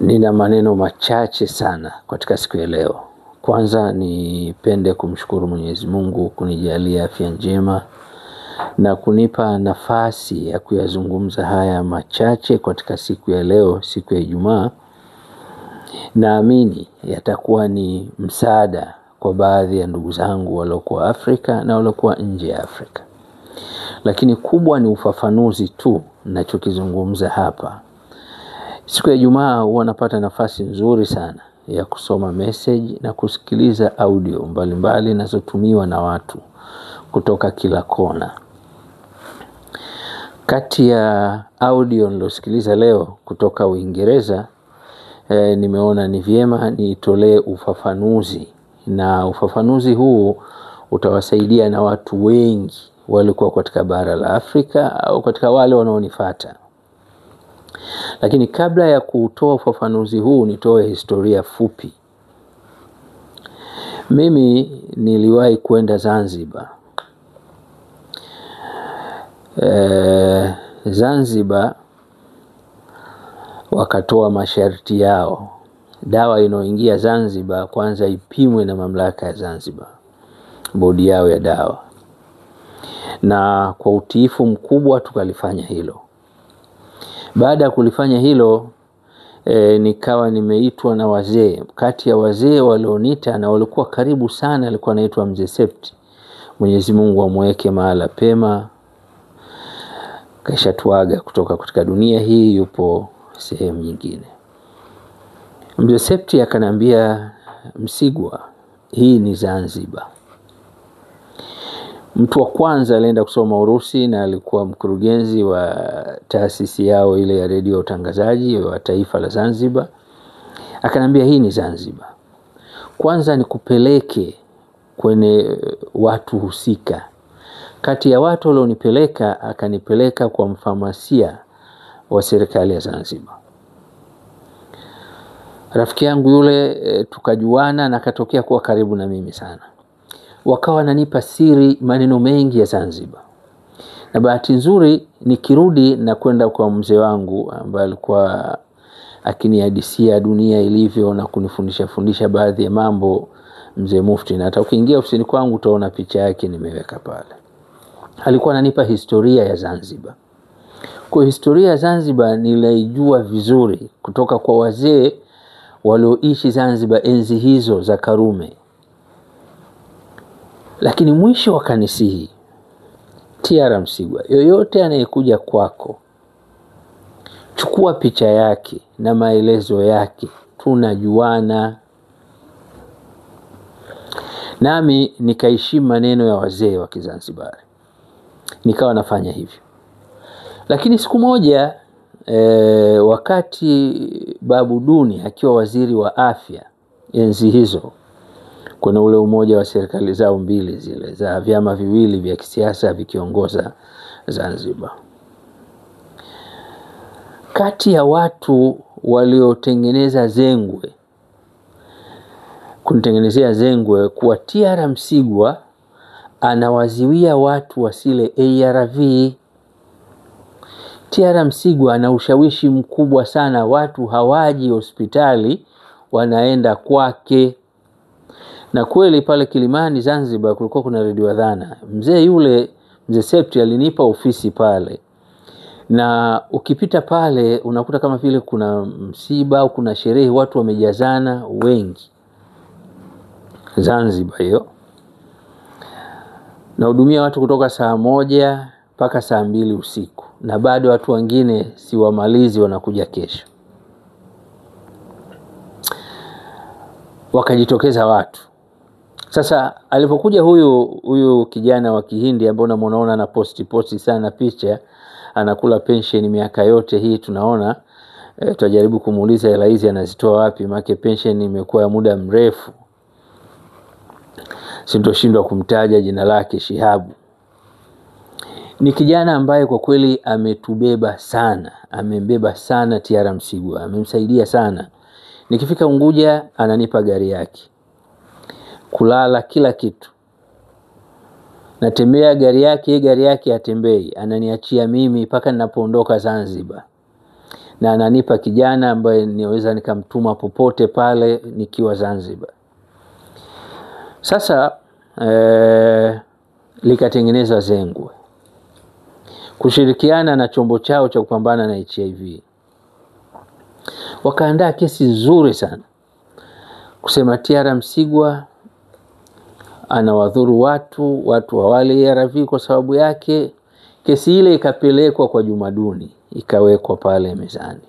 Nina maneno machache sana katika siku ya leo. Kwanza nipende kumshukuru Mwenyezi Mungu kunijalia afya njema na kunipa nafasi ya kuyazungumza haya machache katika siku ya leo, siku ya Ijumaa. Naamini yatakuwa ni msaada kwa baadhi ya ndugu zangu waliokuwa Afrika na waliokuwa nje ya Afrika. Lakini kubwa ni ufafanuzi tu ninachokizungumza hapa. Siku ya Ijumaa huwa napata nafasi nzuri sana ya kusoma message na kusikiliza audio mbalimbali zinazotumiwa na watu kutoka kila kona. Kati ya audio nilosikiliza leo kutoka Uingereza, nimeona ni vyema nitolee ufafanuzi, na ufafanuzi huu utawasaidia na watu wengi walikuwa katika bara la Afrika au katika wale wanaonifuata. Lakini kabla ya kutoa ufafanuzi huu, nitoe historia fupi. Mimi niliwahi kwenda Zanzibar. Zanzibar wakatoa masharti yao. Dawa inayoingia Zanzibar kwanza ipimwe na mamlaka ya Zanzibar, bodi yao ya dawa. Na kwa utiifu mkubwa tukalifanya hilo. Baada ya kulifanya hilo, nikawa nimeitwa na wazee. Kati ya wazee walioniita na walikuwa karibu sana alikuwa anaitwa Mzee Septi. Mwenyezi Mungu amweke mahala pema. Kashatuaga kutoka katika dunia hii, yupo sehemu nyingine. Mzee Septi akaniambia, Msigwa, hii ni Zanzibar. Mtu wa kwanza alienda kusoma Urusi na alikuwa mkurugenzi wa taasisi yao ile ya redio utangazaji wa taifa la Zanzibar. Akaniambia, hii ni Zanzibar. Kwanza nikupeleke kwenye watu husika. Kati ya watu walionipeleka, akanipeleka kwa mfamasia wa serikali ya Zanzibar. Rafiki yangu yule tukajuana na akatokea kuwa karibu na mimi sana. Wakawa wananipa siri maneno mengi ya Zanzibar. Na bahati nzuri nikirudi na kwenda kwa mzee wangu ambaye alikuwa akinihadithia dunia ilivyo na kunifundisha baadhi ya mambo, Mzee Mufti. Na hata ukiingia ofisini kwangu utaona picha yake nimeweka pale. Alikuwa ananipa historia ya Zanzibar. Kwa historia ya Zanzibar niliijua vizuri kutoka kwa wazee walioishi Zanzibar enzi hizo za Karume. Lakini mwisho wakanisihi, T.R. Msigwa, yoyote anayekuja kwako, chukua picha yake na maelezo yake, tunajuana. Nami nikaheshimu maneno ya wazee wa Kizanzibari, nikawa nafanya hivyo. Lakini siku moja wakati Babu Duni akiwa waziri wa afya enzi hizo, kuna ule umoja wa serikali zao mbili zile za vyama viwili vya kisiasa vikiongoza Zanzibar. Kati ya watu waliotengeneza zengwe, kunitengenezea zengwe kuwa T.R. Msigwa anawaziwia watu wasile ARV. T.R. Msigwa ana ushawishi mkubwa sana, watu hawaji hospitali wanaenda kwake. Na kweli pale Kilimani Zanzibar kulikuwa kuna redio Adhana. Mzee yule, Mzee Septi, alinipa ofisi pale. Na ukipita pale unakuta kama vile kuna msiba au kuna sherehe, watu wamejazana wengi. Zanzibar hiyo. Nahudumia watu kutoka saa 1 mpaka saa 2 usiku. Na bado watu wengine siwamalizi, wanakuja kesho. Wakajitokeza watu. Sasa alipokuja huyu kijana wa Kihindi ambaye unamuona na posti sana picha, anakula pension miaka yote hii tunaona, tutajaribu kumuuliza hela hizi anazitoa wapi, maana pension imekuwa ya muda mrefu. Sintoshindwa kumtaja jina lake, Shihabu. Ni kijana ambaye kwa kweli ametubeba sana, amembeba sana T.R. Msigwa, amemsaidia sana. Nikifika Unguja ananipa gari yake, kulala kila kitu. Natembea gari yake atembei, ananiachia mimi mpaka ninapoondoka Zanzibar. na ananipa kijana ambaye niweza nikamtuma popote pale nikiwa Zanzibar. Sasa likatengenezwa Zengwe kushirikiana na chombo chao cha kupambana na HIV. Wakaandaa kesi nzuri sana kusema T.R. Msigwa anawadhuru watu wale ARV kwa sababu yake. Kesi ile ikapelekwa kwa Jumaduni, ikawekwa pale mezani.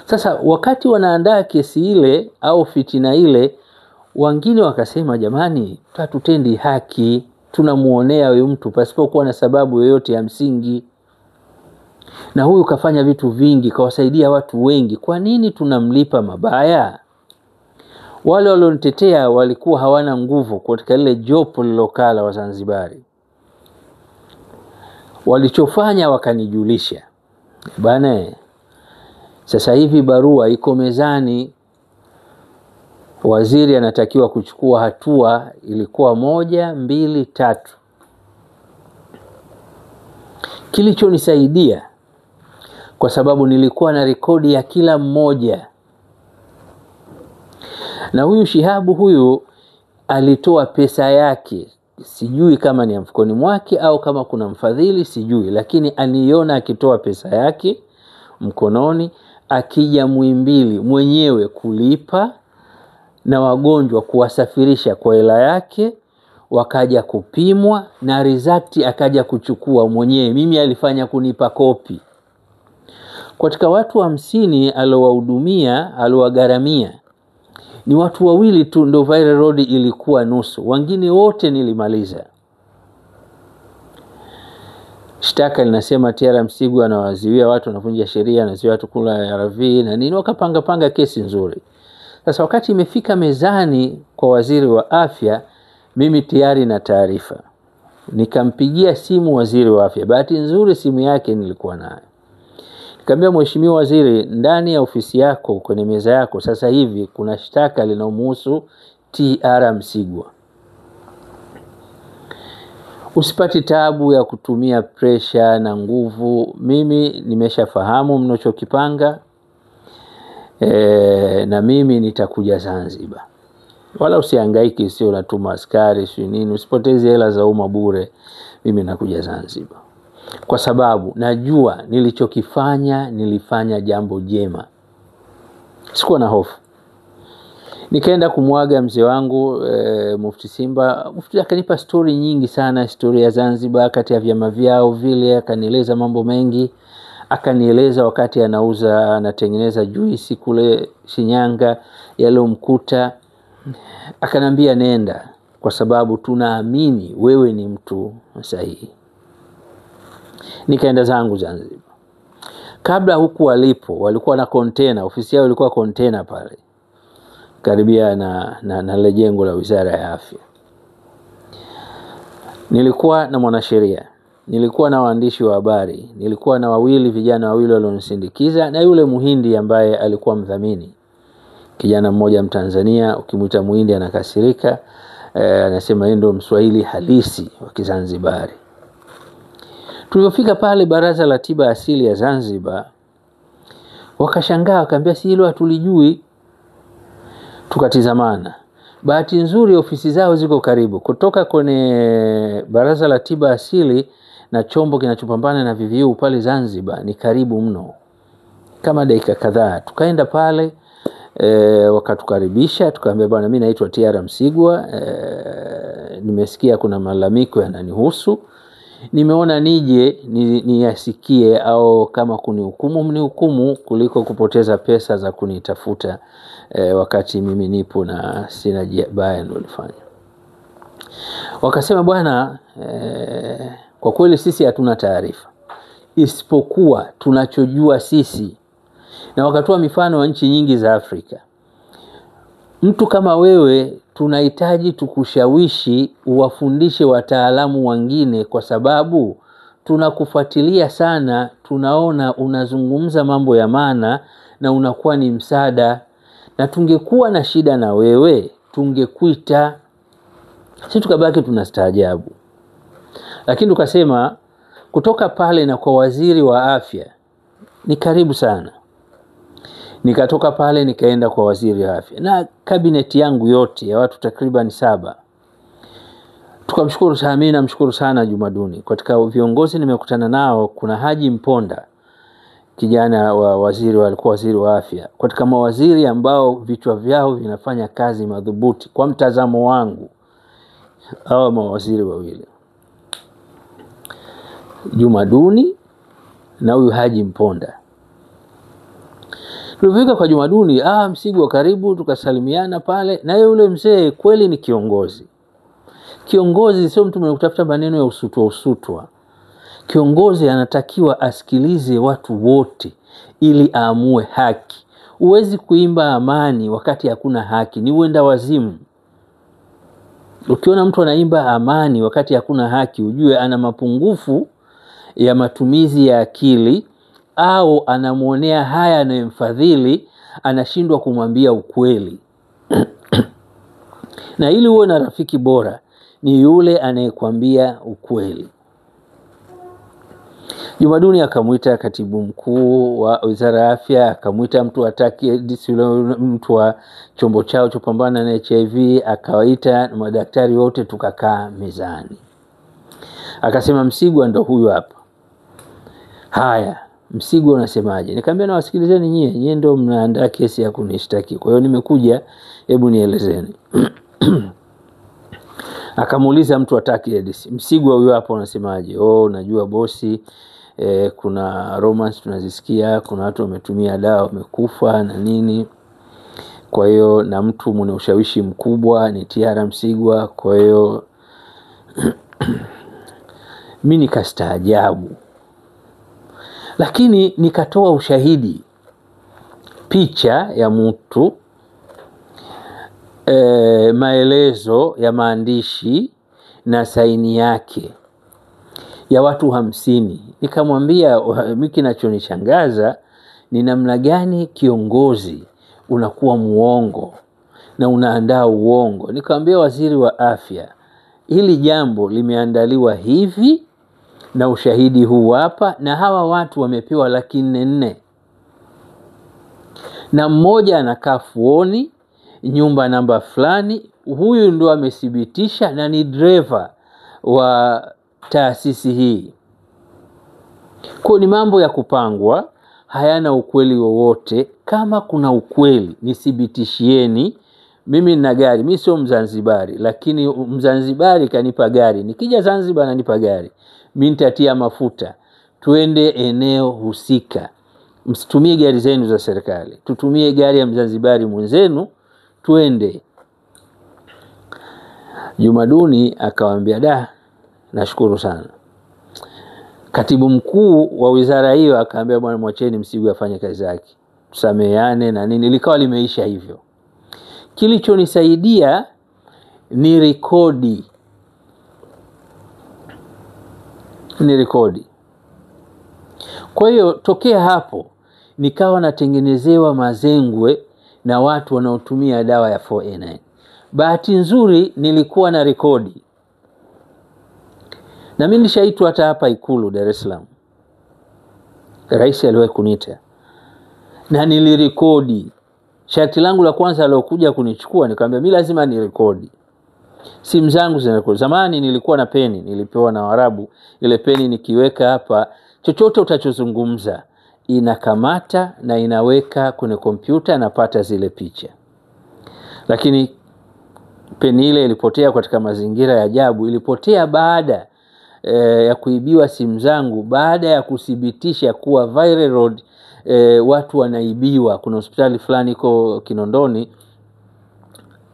Sasa wakati wanaandaa kesi ile au fitina ile, wengine wakasema jamani, hatutendi haki, tunamuonea huyu mtu pasipokuwa na sababu yoyote ya msingi. Na huyu kafanya vitu vingi, kawasaidia watu wengi, kwa nini tunamlipa mabaya? Wale walionitetea walikuwa hawana nguvu katika ile jopo lilokala wa Zanzibari. Walichofanya wakanijulisha, bana, sasa hivi barua iko mezani, waziri anatakiwa kuchukua hatua, ilikuwa 1, 2, 3. Kilichonisaidia kwa sababu nilikuwa na rekodi ya kila mmoja, na huyu Shihabu huyu alitoa pesa yake, sijui kama ni mfukoni mwake au kama kuna mfadhili sijui, lakini aniona akitoa pesa yake mkononi, akija Muhimbili mwenyewe kulipa na wagonjwa kuwasafirisha kwa hela yake, wakaja kupimwa na result akaja kuchukua mwenyewe. Mimi alifanya kunipa kopi. Katika watu 50 alowahudumia, alowagaramia, ni watu 2 tu ndo viral load ilikuwa nusu, wengine wote nilimaliza. Shtaka linasema T.R. Msigwa anawaziwia watu, anavunja sheria, anaziwia watu kula ARV na nini, wakapanga kesi nzuri. Sasa wakati imefika mezani kwa waziri wa afya, mimi tayari na taarifa. Nikampigia simu waziri wa afya, bahati nzuri simu yake nilikuwa nayo. Nikamwambia, mheshimiwa waziri, ndani ya ofisi yako kwenye meza yako sasa hivi kuna shtaka linalomhusu T.R. Msigwa. Usipati taabu ya kutumia pressure na nguvu, mimi nimeshafahamu mnachokipanga, na mimi nitakuja Zanzibar. Wala usihangaiki, sio natuma askari sio nini, usipoteze hela za umma bure, mimi nakuja Zanzibar. Kwa sababu najua nilichokifanya, nilifanya jambo jema. Sikuwa na hofu. Nikaenda kumwaga mzee wangu Mufti Simba. Mufti akanipa story nyingi sana, historia ya Zanzibar, kati ya vyama vyao vile, akanieleza mambo mengi. Akanieleza wakati anatengeneza juisi kule Shinyanga yalomkuta. Akanambia nenda, kwa sababu tunaamini wewe ni mtu sahihi. Nikaenda zangu Zanzibar. Kabla huku walikuwa na container, ofisi yao ilikuwa container pale karibia na ile jengo la Wizara ya Afya. Nilikuwa na mwanasheria, nilikuwa na waandishi wa habari, nilikuwa na vijana 2 walionisindikiza, na yule Muhindi ambaye alikuwa mdhamini. Kijana mmoja Mtanzania, ukimuita Muhindi anakasirika, anasema yeye ndo Mswahili halisi wa Kizanzibari. Tulipofika pale Baraza la Tiba Asili ya Zanzibar, wakashangaa, wakaambia si hilo hatulijui. Tukatizamana. Bahati nzuri ofisi zao ziko karibu. Kutoka kwenye Baraza la Tiba Asili na chombo kinachopambana na VVU pale Zanzibar ni karibu mno, kama dakika kadhaa. Tukaenda pale, wakatukaribisha, tukaambia bwana, mimi naitwa T.R. Msigwa, nimesikia kuna malalamiko yananihusu, nimeona nije niyasikie, au kama kunihukumu mnihukumu, kuliko kupoteza pesa za kunitafuta wakati mimi nipo na sina baya nilifanya. Wakasema bwana, kwa kweli sisi hatuna taarifa, isipokuwa tunachojua sisi, na wakatoa mifano wa nchi nyingi za Afrika. Mtu kama wewe tunahitaji tukushawishi uwafundishe wataalamu wengine, kwa sababu tunakufuatilia sana, tunaona unazungumza mambo ya maana na unakuwa ni msaada, na tungekuwa na shida na wewe tungekuita. Sisi tukabaki tunastaajabu. Lakini tukasema kutoka pale na kwa waziri wa afya ni karibu sana. Nikatoka pale nikaenda kwa waziri wa afya na kabineti yangu yote ya watu takriban 7. Tukamshukuru sana, mimi namshukuru sana Juma Duni. Katika viongozi nimekutana nao kuna Haji Mponda, kijana wa waziri, alikuwa waziri wa afya. Katika mawaziri ambao vichwa vyao vinafanya kazi madhubuti kwa mtazamo wangu, hao mawaziri wawili, Juma Duni na huyu Haji Mponda. Tulifika kwa Juma Duni, Msigwa karibu, tukasalimiana pale. Na yule mzee kweli ni kiongozi. Kiongozi sio mtu mwenye kutafuta maneno ya usutwa. Kiongozi anatakiwa asikilize watu wote ili aamue haki. Huwezi kuimba amani wakati hakuna haki, ni uenda wazimu. Ukiona mtu anaimba amani wakati hakuna haki, ujue ana mapungufu ya matumizi ya akili, au anamuonea haya anayemfadhili, anashindwa kumwambia ukweli. Na ili uwe na rafiki bora ni yule anayekwambia ukweli. Juma Duni akamuita katibu mkuu wa Wizara ya Afya, akamuita mtu mtu wa chombo chao cha kupambana na HIV, akawaita madaktari wote, tukakaa mezani. Akasema, Msigwa ndo huyu hapa. Haya, Msigwa unasemaje? Nikamwambia, na wasikilizeni nyie ndio mnaandaa kesi ya kunishtaki. Kwa hiyo nimekuja, hebu nielezeni. Akamuuliza mtu ataki edisi, Msigwa huyu hapa unasemaje? Najua bosi, kuna romance tunazisikia, kuna watu wametumia dawa wamekufa na nini. Kwa hiyo na mtu mwenye ushawishi mkubwa ni Tiara Msigwa. Kwa hiyo mimi nikastaajabu, lakini nikatoa ushahidi, picha ya mtu, maelezo ya maandishi na saini yake ya watu 50. Nikamwambia, mimi kinachonishangaza ni namna gani kiongozi unakuwa muongo na unaandaa uongo. Nikamwambia waziri wa afya, hili jambo limeandaliwa hivi na ushahidi huu hapa, na hawa watu wamepewa 400,000 na mmoja anakaa Fuoni, nyumba namba fulani. Huyu ndo amethibitisha na ni driver wa taasisi hii. Kwa ni mambo ya kupangwa, hayana ukweli wowote. Kama kuna ukweli nithibitishieni. Mimi nina gari, mimi sio Mzanzibari, lakini Mzanzibari kanipa gari. Nikija Zanzibar ananipa gari, mimi nitatia mafuta, tuende eneo husika. Msitumie gari zenu za serikali, tutumie gari ya Mzanzibari mwenzenu tuende. Juma Duni akawaambia, nashukuru sana. Katibu mkuu wa wizara hiyo akaambia, bwana mwacheni Msigwa afanye kazi yake, tusameheane na nini. Likawa limeisha hivyo. Kilichonisaidia ni rekodi. Kwa hiyo tokea hapo nikawa natengenezewa mazengwe na watu wanaotumia dawa ya 4A9. Bahati nzuri nilikuwa na rekodi, na mimi nishaitwa hata hapa Ikulu Dar es Salaam. Rais aliwahi kuniita na nilirekodi. Sharti langu la kwanza aliyokuja kunichukua, nikamwambia mimi lazima nirekodi. Simu zangu zinarekodi. Zamani nilikuwa na peni, nilipewa na Waarabu. Ile peni nikiweka hapa, chochote utachozungumza inakamata na inaweka kwenye kompyuta, napata zile picha. Lakini peni ile ilipotea katika mazingira ya ajabu. Ilipotea baada ya kuibiwa simu zangu, baada ya kuthibitisha kuwa Viral Road watu wanaibiwa. Kuna hospitali fulani iko Kinondoni,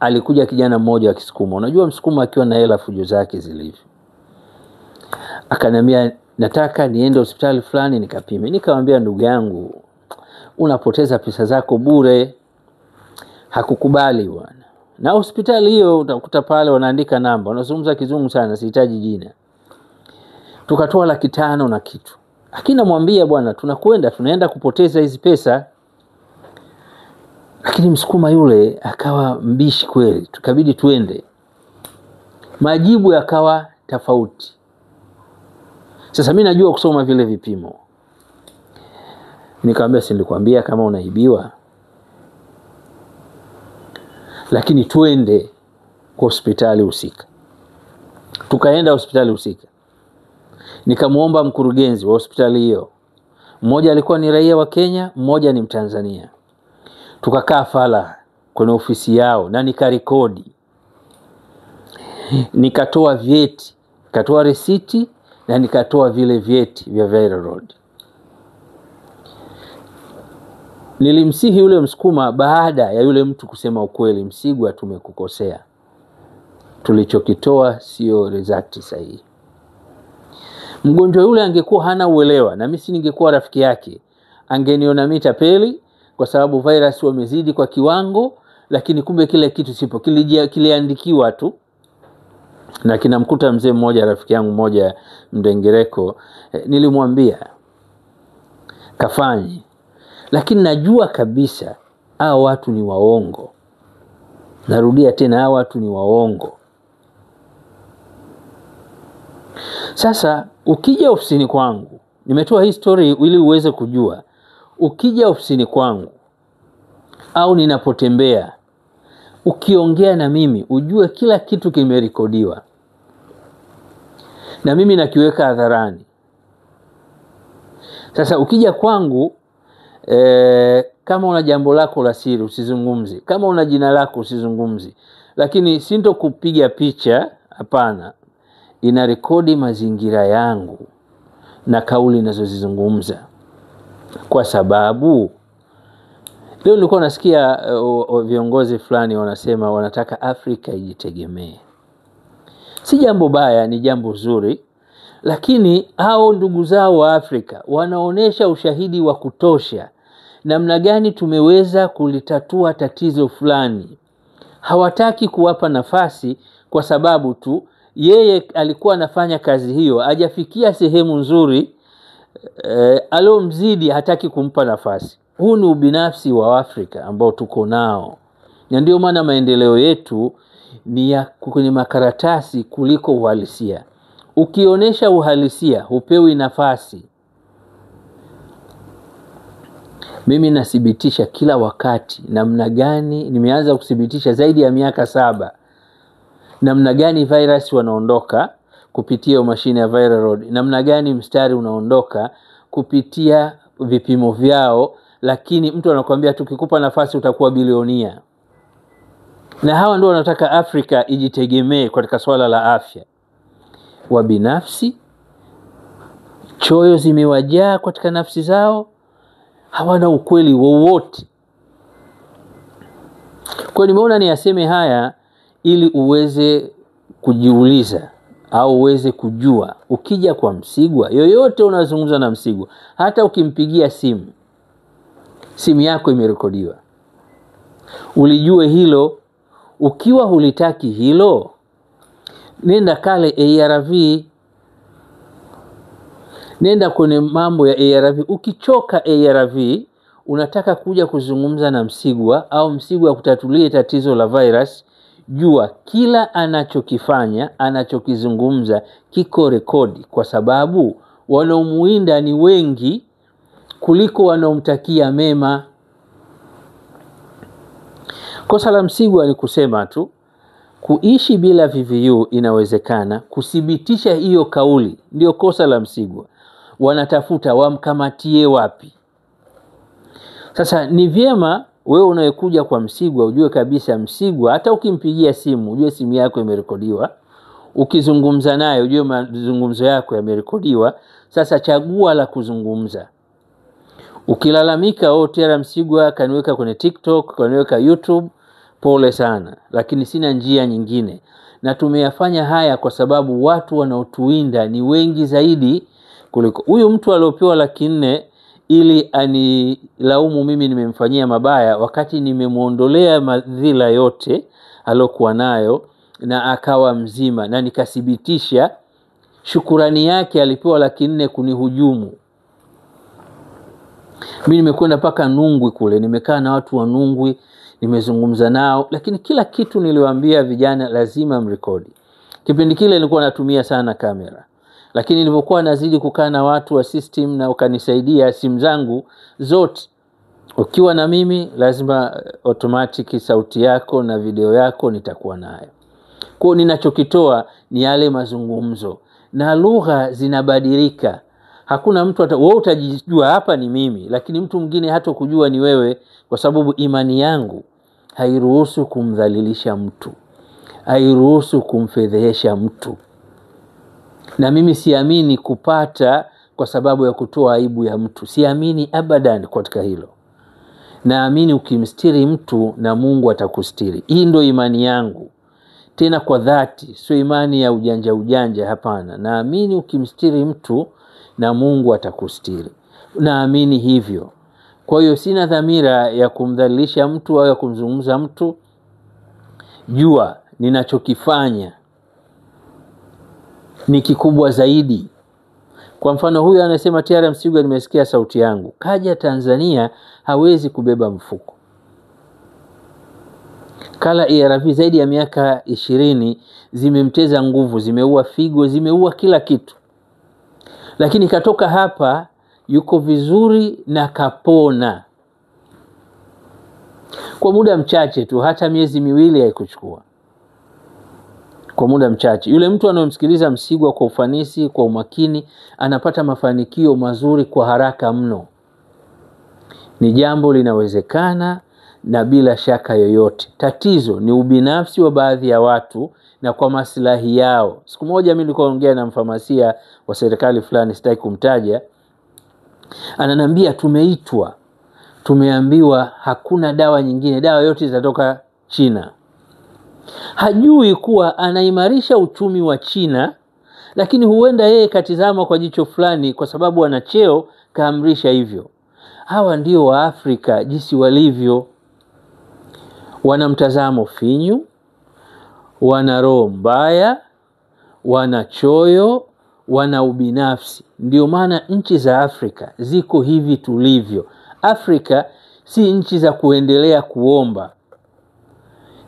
alikuja kijana mmoja wa Kisukuma. Unajua Msukuma akiwa na hela fujo zake zilivyo. Akaniambia, nataka niende hospitali fulani nikapime. Nikamwambia, ndugu yangu, unapoteza pesa zako bure. Hakukubali bwana. Na hospitali hiyo utakuta pale wanaandika namba, wanazungumza kizungu sana, sihitaji jina. Tukatoa 500,000 na kitu. Lakini namwambia, bwana, tunaenda kupoteza hizi pesa. Lakini Msukuma yule akawa mbishi kweli, tukabidi tuende. Majibu yakawa tofauti. Sasa mimi najua kusoma vile vipimo. Nikamwambia, si nilikwambia kama unaibiwa? lakini tuende kwa hospitali husika. Tukaenda hospitali husika. Nikamuomba mkurugenzi wa hospitali hiyo. Mmoja alikuwa ni raia wa Kenya, mmoja ni Mtanzania. Tukakaa fala kwenye ofisi yao na nikarekodi. Nikatoa vyeti, nikatoa risiti na nikatoa vile vyeti vya Viral Road. Nilimsihi yule Msukuma baada ya yule mtu kusema ukweli, Msigwa tumekukosea. Tulichokitoa sio result sahihi. Mgonjwa yule angekuwa hana uelewa na mimi ningekuwa rafiki yake, angeniona mimi tapeli kwa sababu virus wamezidi kwa kiwango, lakini kumbe kile kitu sipo, kiliandikiwa tu. Na kinamkuta mzee mmoja, rafiki yangu mmoja Mdengereko, nilimwambia kafanye, lakini najua kabisa hao watu ni waongo. Narudia tena, hao watu ni waongo. Sasa ukija ofisini kwangu, nimetoa hii story ili uweze kujua, ukija ofisini kwangu au ninapotembea, ukiongea na mimi ujue kila kitu kimerekodiwa na mimi nakiweka hadharani. Sasa ukija kwangu, kama una jambo lako la siri usizungumzi, kama una jina lako usizungumzi, lakini sinto kupiga picha, hapana. Ina rekodi mazingira yangu na kauli ninazozizungumza, kwa sababu leo nilikuwa nasikia viongozi fulani wanasema wanataka Afrika ijitegemee. Si jambo baya, ni jambo zuri, lakini hao ndugu zao wa Afrika wanaonesha ushahidi wa kutosha namna gani tumeweza kulitatua tatizo fulani. Hawataki kuwapa nafasi kwa sababu tu yeye alikuwa anafanya kazi hiyo, hajafikia sehemu nzuri, alomzidi hataki kumpa nafasi. Huu ni ubinafsi wa Afrika ambao tuko nao. Na ndio maana maendeleo yetu ni ya kwenye makaratasi kuliko uhalisia. Ukionesha uhalisia hupewi nafasi. Mimi nathibitisha kila wakati namna gani, nimeanza kuthibitisha zaidi ya miaka 7, namna gani virus wanaondoka kupitia mashine ya Viral Road, namna gani mstari unaondoka kupitia vipimo vyao, lakini mtu anakuambia tukikupa nafasi utakuwa bilionia. Na hawa ndio wanataka Afrika ijitegemee katika swala la afya. Wabinafsi, choyo zimewajaa katika nafsi zao, hawana ukweli wowote. Kwa nimeona niyaseme haya ili uweze kujiuliza au uweze kujua, ukija kwa Msigwa, yoyote unazungumza na Msigwa, hata ukimpigia simu yako imerekodiwa. Ulijue hilo. Ukiwa hulitaki hilo, nenda kale ARV, nenda kwenye mambo ya ARV. Ukichoka ARV, unataka kuja kuzungumza na Msigwa au Msigwa kutatulie tatizo la virus, jua kila anachokifanya, anachokizungumza kiko rekodi, kwa sababu wanaomuinda ni wengi kuliko wanaomtakia mema. Kosa la Msigwa ni kusema tu, kuishi bila VVU inawezekana, kuthibitisha hiyo kauli ndio kosa la Msigwa. Wanatafuta wamkamatie wapi. Sasa ni vyema wewe unayekuja kwa Msigwa ujue kabisa Msigwa, hata ukimpigia simu ujue simu yako imerekodiwa, ukizungumza naye ujue mazungumzo yako yamerekodiwa. Sasa chagua la kuzungumza. Ukilalamika tena Msigwa kaniweka kwenye TikTok, kaniweka YouTube, pole sana, lakini sina njia nyingine. Na tumeyafanya haya kwa sababu watu wanaotuinda ni wengi zaidi kuliko huyu mtu aliopewa 400,000 ili anilaumu mimi nimemfanyia mabaya, wakati nimemuondolea madhila yote alokuwa nayo na akawa mzima, na nikathibitisha shukurani yake alipewa 400,000 kunihujumu. Mimi nimekwenda paka Nungwi kule, nimekaa na watu wa Nungwi, nimezungumza nao, lakini kila kitu niliwaambia vijana lazima mrekodi. Kipindi kile nilikuwa natumia sana kamera, lakini nilipokuwa nazidi kukaa na watu wa system na wakanisaidia, simu zangu zote Ukiwa na mimi lazima automatic sauti yako na video yako nitakuwa nayo. Kwa ninachokitoa ni yale mazungumzo, na lugha zinabadilika. Hakuna mtu wewe utajijua hapa ni mimi, lakini mtu mwingine hata kujua ni wewe, kwa sababu imani yangu hairuhusu kumdhalilisha mtu, hairuhusu kumfedhehesha mtu. Na mimi siamini kupata kwa sababu ya kutoa aibu ya mtu. Siamini abadan katika hilo. Naamini ukimstiri mtu na Mungu atakustiri. Hii ndio imani yangu. Tena kwa dhati, sio imani ya ujanja ujanja, hapana. Naamini ukimstiri mtu na Mungu atakustiri. Naamini hivyo. Kwa hiyo sina dhamira ya kumdhalilisha mtu au ya kumzungumza mtu. Jua ninachokifanya ni kikubwa zaidi. Kwa mfano huyu anasema T.R. Msigwa nimesikia sauti yangu. Kaja Tanzania hawezi kubeba mfuko. Kala ARV zaidi ya miaka 20 zimemteza nguvu, zimeua figo, zimeua kila kitu. Lakini katoka hapa yuko vizuri na kapona. Kwa muda mchache tu, hata miezi 2 haikuchukua. Kwa muda mchache. Yule mtu anayemsikiliza Msigwa kwa ufanisi, kwa umakini, anapata mafanikio mazuri kwa haraka mno. Ni jambo linawezekana na bila shaka yoyote. Tatizo ni ubinafsi wa baadhi ya watu na kwa maslahi yao. Siku moja mimi nilikuwa naongea na mfamasia wa serikali fulani, sitaki kumtaja. Ananiambia tumeitwa, tumeambiwa hakuna dawa nyingine, dawa yote zitatoka China. Hajui kuwa anaimarisha uchumi wa China, lakini huenda yeye katizama kwa jicho fulani kwa sababu ana cheo kaamrisha hivyo. Hawa ndio wa Afrika jinsi walivyo. Wana mtazamo finyu, wana roho mbaya, wana choyo, wana ubinafsi. Ndio maana nchi za Afrika ziko hivi tulivyo. Afrika si nchi za kuendelea kuomba.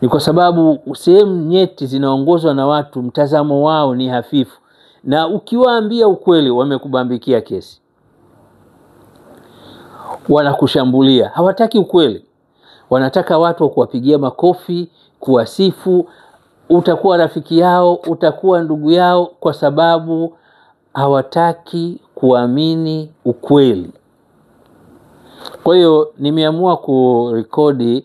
Ni kwa sababu sehemu nyeti zinaongozwa na watu mtazamo wao ni hafifu, na ukiwaambia ukweli wamekubambikia kesi. Wanakushambulia, hawataki ukweli. Wanataka watu wa kuwapigia makofi, kuwasifu, utakuwa rafiki yao, utakuwa ndugu yao, kwa sababu hawataki kuamini ukweli. Kwa hiyo nimeamua kurekodi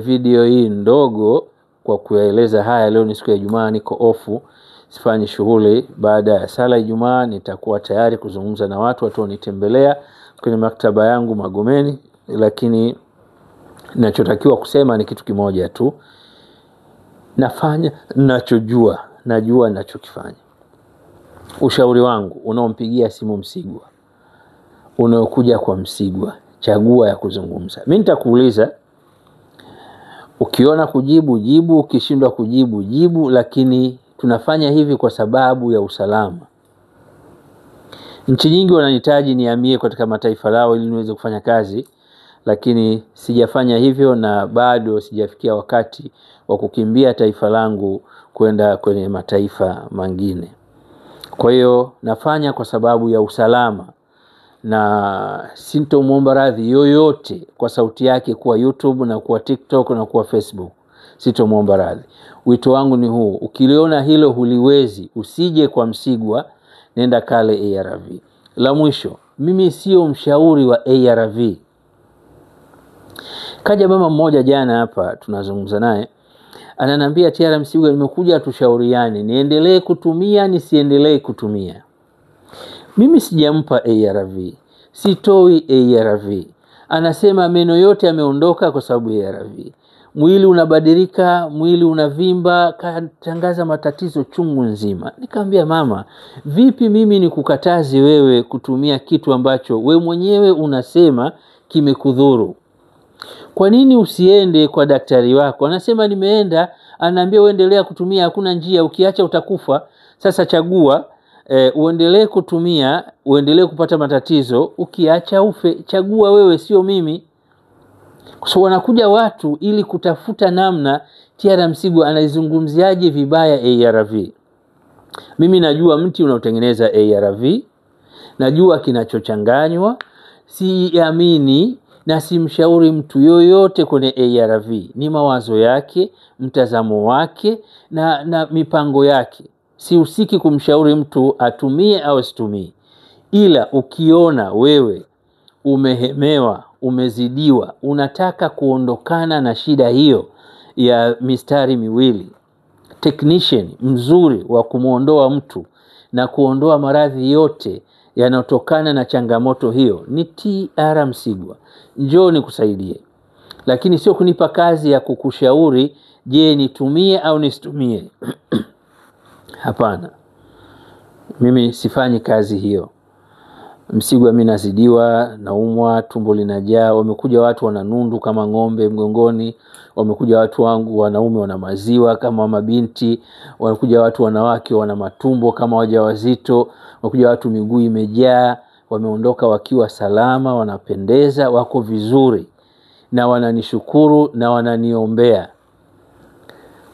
video hii ndogo kwa kueleza haya. Leo ni siku ya Ijumaa, niko ofu, sifanyi shughuli. Baada ya sala Ijumaa nitakuwa tayari kuzungumza na watu wanitembelea kwenye maktaba yangu Magomeni, lakini ninachotakiwa kusema ni kitu kimoja tu. Nafanya ninachojua, najua ninachokifanya. Ushauri wangu, unaompigia simu Msigwa, unaokuja kwa Msigwa, chagua ya kuzungumza. Mimi nitakuuliza, ukiona kujibu jibu, ukishindwa kujibu jibu, lakini tunafanya hivi kwa sababu ya usalama. Nchi nyingi wananihitaji nihamie katika mataifa lao ili niweze kufanya kazi, lakini sijafanya hivyo na bado sijafikia wakati wa kukimbia taifa langu kwenda kwenye mataifa mengine. Kwa hiyo nafanya kwa sababu ya usalama, na sintomuomba radhi yoyote kwa sauti yake kuwa YouTube na kuwa TikTok na kuwa Facebook. Sintomuomba radhi. Wito wangu ni huu, ukiliona hilo huliwezi, usije kwa Msigwa, nenda kale ARV. La mwisho, mimi sio mshauri wa ARV. Kaja mama mmoja jana hapa tunazungumza naye, ananiambia T.R. Msigwa, nimekuja tushauriane, niendelee kutumia nisiendelee kutumia. Mimi sijampa ARV, sitoi ARV. Anasema meno yote yameondoka kwa sababu ya ARV. Mwili unabadilika, mwili unavimba, katangaza matatizo chungu nzima. Nikamwambia mama, vipi mimi nikukataze wewe kutumia kitu ambacho we mwenyewe unasema kimekudhuru? Kwa nini usiende kwa daktari wako? Anasema nimeenda, anaambia uendelea kutumia, hakuna njia, ukiacha utakufa. Sasa chagua, uendelee kutumia, uendelee kupata matatizo, ukiacha ufe. Chagua wewe, sio mimi. Kwa sababu wanakuja watu ili kutafuta namna T.R. Msigwa anaizungumziaje vibaya ARV. Mimi najua mti unaotengeneza ARV, najua kinachochanganywa. Siamini na simshauri mtu yoyote kwenye ARV. Ni mawazo yake, mtazamo wake na mipango yake. Sihusiki kumshauri mtu atumie au asitumie. Ila ukiona wewe umehemewa, umezidiwa, unataka kuondokana na shida hiyo ya mistari miwili, technician mzuri wa kumuondoa mtu na kuondoa maradhi yote yanayotokana na changamoto hiyo ni TR Msigwa. Njoo nikusaidie. Lakini sio kunipa kazi ya kukushauri je nitumie au nisitumie. Hapana. Mimi sifanyi kazi hiyo. Msigwa mimi nazidiwa, naumwa, tumbo linajaa, wamekuja watu wana nundu kama ng'ombe mgongoni, wamekuja watu wangu wanaume wana maziwa kama mabinti, wamekuja watu wanawake wana matumbo kama wajawazito, wamekuja watu miguu imejaa, wameondoka wakiwa salama, wanapendeza, wako vizuri na wananishukuru na wananiombea.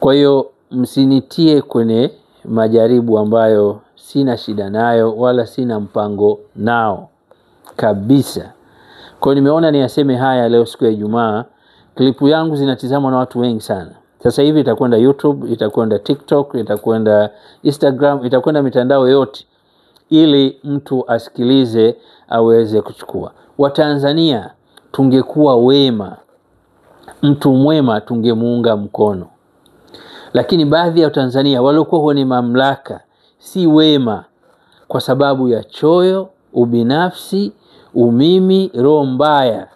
Kwa hiyo msinitie kwenye majaribu ambayo sina shida nayo wala sina mpango nao kabisa. Kwa hiyo nimeona niyaseme haya leo siku ya Ijumaa. Klipu yangu zinatizamwa na watu wengi sana. Sasa hivi itakwenda YouTube, itakwenda TikTok, itakwenda Instagram, itakwenda mitandao yote ili mtu asikilize aweze kuchukua. Watanzania tungekuwa wema, mtu mwema tungemuunga mkono. Lakini baadhi ya Tanzania waliokuwa kwenye mamlaka si wema kwa sababu ya choyo, ubinafsi, umimi, roho mbaya.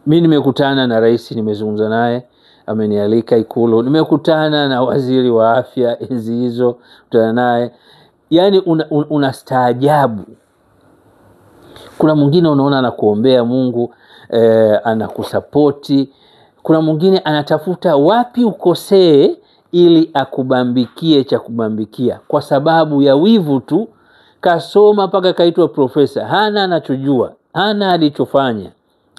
Mimi nimekutana na rais, nimezungumza naye, amenialika Ikulu. Nimekutana na waziri wa afya enzi hizo, kutana naye. Yaani unastaajabu. Kuna mwingine unaona anakuombea Mungu, anakusapoti. Kuna mwingine anatafuta wapi ukosee ili akubambikie cha kubambikia. Kwa sababu ya wivu tu, kasoma mpaka kaitwa profesa. Hana anachojua, hana alichofanya.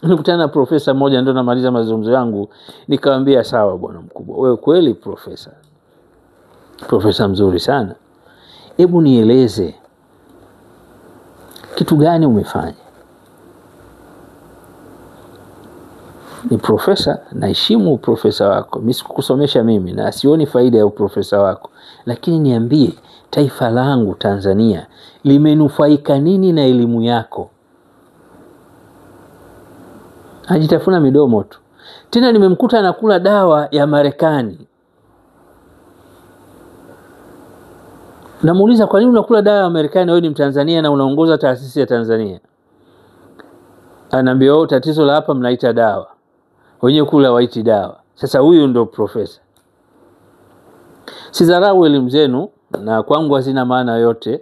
Nikutana na profesa mmoja ndio namaliza mazungumzo yangu, nikamwambia sawa bwana mkubwa, wewe kweli profesa. Profesa mzuri sana. Hebu nieleze kitu gani umefanya? Ni profesa, naheshimu uprofesa wako. Mimi sikukusomesha mimi na sioni faida ya uprofesa wako. Lakini niambie, taifa langu Tanzania limenufaika nini na elimu yako? Hajitafuna midomo tu. Tena nimemkuta anakula dawa ya Marekani. Namuuliza kwa nini unakula dawa ya Marekani, wewe ni Mtanzania na unaongoza taasisi ya Tanzania? Anaambia tatizo la hapa mnaita dawa, wenyewe kula waiti dawa. Sasa huyu ndo profesa. Sidharau elimu zenu na kwangu hazina maana yote.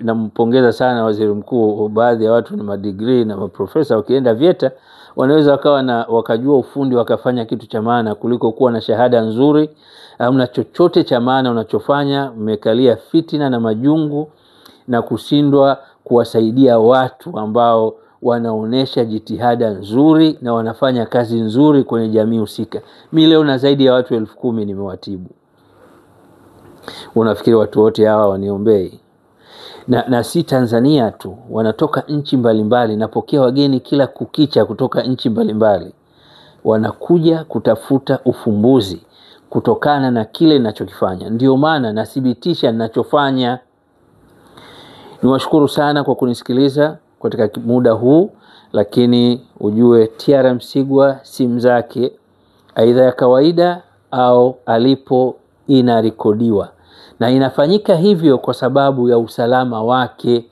Nampongeza sana waziri mkuu. Baadhi ya watu ni madegree na maprofesa, wakienda VETA wanaweza wakajua ufundi wakafanya kitu cha maana kuliko kuwa na shahada nzuri. Hamna chochote cha maana unachofanya, mmekalia fitina na majungu na kushindwa kuwasaidia watu ambao wanaonesha jitihada nzuri na wanafanya kazi nzuri kwenye jamii husika. Mimi leo na zaidi ya watu 10,000 nimewatibu. Unafikiri watu wote hawa waniombei? Na si Tanzania tu, wanatoka nchi mbalimbali. Napokea wageni kila kukicha kutoka nchi mbalimbali. Wanakuja kutafuta ufumbuzi kutokana na kile ninachokifanya. Ndio maana nathibitisha ninachofanya. Niwashukuru sana kwa kunisikiliza katika muda huu, lakini ujue TR Msigwa simu zake aidha ya kawaida au alipo inarekodiwa. Na inafanyika hivyo kwa sababu ya usalama wake.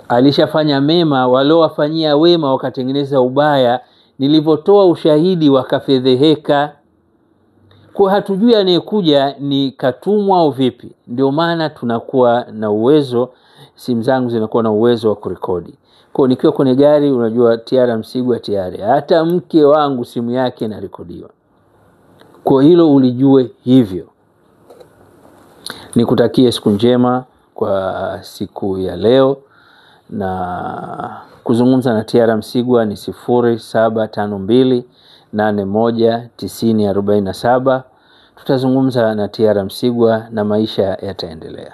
Alishafanya mema, waliowafanyia wema wakatengeneza ubaya. Nilivyotoa ushahidi wakafedheheka. Kwa hatujui anayekuja ni katumwa au vipi. Ndio maana tunakuwa na uwezo, simu zangu zinakuwa na uwezo wa kurekodi. Kwa nikiwa kwenye gari unajua TR Msigwa tayari. Hata mke wangu simu yake inarekodiwa. Kwa hilo ulijue hivyo. Nikutakie siku njema kwa siku ya leo, na kuzungumza na TR Msigwa ni 0752819047. Tutazungumza na TR Msigwa na maisha yataendelea.